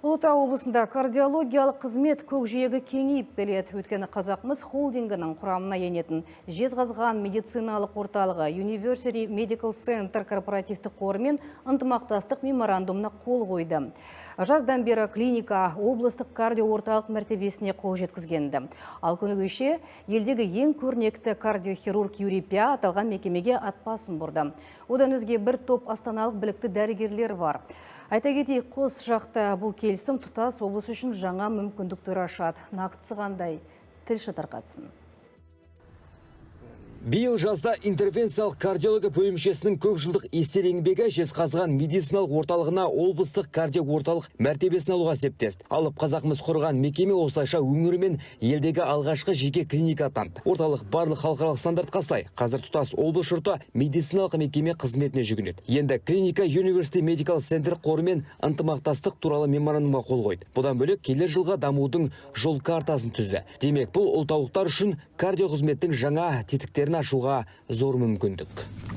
Ұлытау облысында кардиологиялық қызмет көкжиегі кеңейіп келеді. Өйткені Қазақмыс холдингінің құрамына енетін Жезқазған медициналық орталығы University Medical Center корпоративтік қорымен ынтымақтастық меморандумына қол қойды. Жаздан бері клиника облыстық кардиоорталық мәртебесіне қол жеткізгенді. Ал күні кеше елдегі ең көрнекті кардиохирург Юрий Пя аталған мекемеге ат басын бұрды. Одан өзге бір топ астаналық білікті дәрігерлер бар. Айта кетейік, қос жақта бұл келісім тұтас облыс үшін жаңа мүмкіндіктер ашады. Нақтысы қандай? Тілші тарқатсын. Биыл жазда интервенциялық кардиология бөлімшесінің көп жылдық естер еңбегі Жезқазған медициналық орталығына облыстық кардиоорталық мәртебесін алуға септесті. Алып Қазақмыс құрған мекеме осылайша өңірімен елдегі алғашқы жеке клиника атанды. Орталық барлық халықаралық стандартқа сай. Қазір тұтас облыс жұрты медициналық мекеме қызметіне жүгінеді. Енді клиника University Medical Center қорымен ынтымақтастық туралы меморандумға қол қойды. Бұдан бөлек келер жылға дамудың жол картасын түзді. Демек, бұл ұлтаулықтар үшін кардиоқызметтің жаңа тетіктерін ашуға зор мүмкіндік.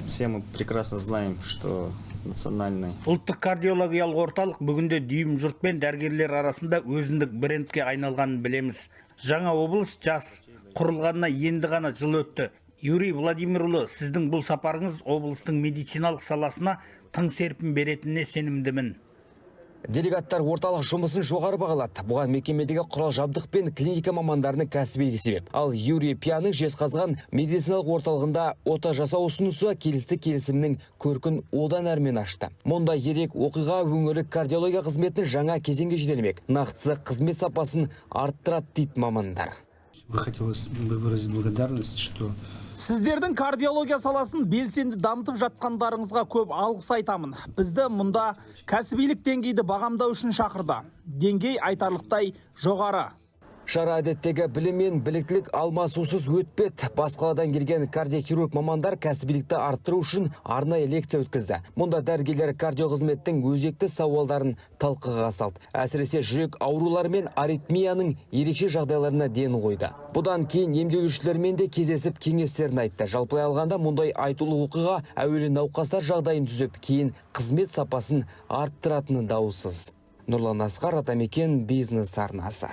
Все мы прекрасно знаем, что национальный ұлттық кардиологиялық орталық бүгінде дүйім жұрт пен дәрігерлер арасында өзіндік брендке айналғанын білеміз. Жаңа облыс жас құрылғанына енді ғана жыл өтті. Юрий Владимирұлы, сіздің бұл сапарыңыз облыстың медициналық саласына тың серпін беретініне сенімдімін. Делегаттар орталық жұмысын жоғары бағалады. Бұған мекемедегі құрал жабдық пен клиника мамандарының кәсібилігі себеп. Ал Юрий Пяның Жезқазған медициналық орталығында ота жасау ұсынысы келісімнің көркін одан әрмен ашты. Мұнда ерек оқиға өңірлік кардиология қызметін жаңа кезеңге жетелмек. Нақтысы қызмет сапасын арттырады дейді мамандар. Хотелось бы выразить благодарность, что Сіздердің кардиология саласын белсенді дамытып жатқандарыңызға көп алғыс айтамын. Бізді мұнда кәсібилік деңгейді бағамдау үшін шақырды. Деңгей айтарлықтай жоғары. Шара әдеттегі білім мен біліктілік алмасусыз өтпеді. Басқаладан келген кардиохирург мамандар кәсібилікті арттыру үшін арнайы лекция өткізді. Мұнда дәрігерлер кардиоқызметтің өзекті сауалдарын талқыға салды. Әсіресе жүрек аурулары мен аритмияның ерекше жағдайларына ден қойды. Бұдан кейін емделушілермен де кездесіп кеңестерін айтты. Жалпылай алғанда мұндай айтулы оқиға әуелі науқастар жағдайын түзеп, кейін қызмет сапасын арттыратыны даусыз. Нұрлан Асқар, Атамекен бизнес арнасы.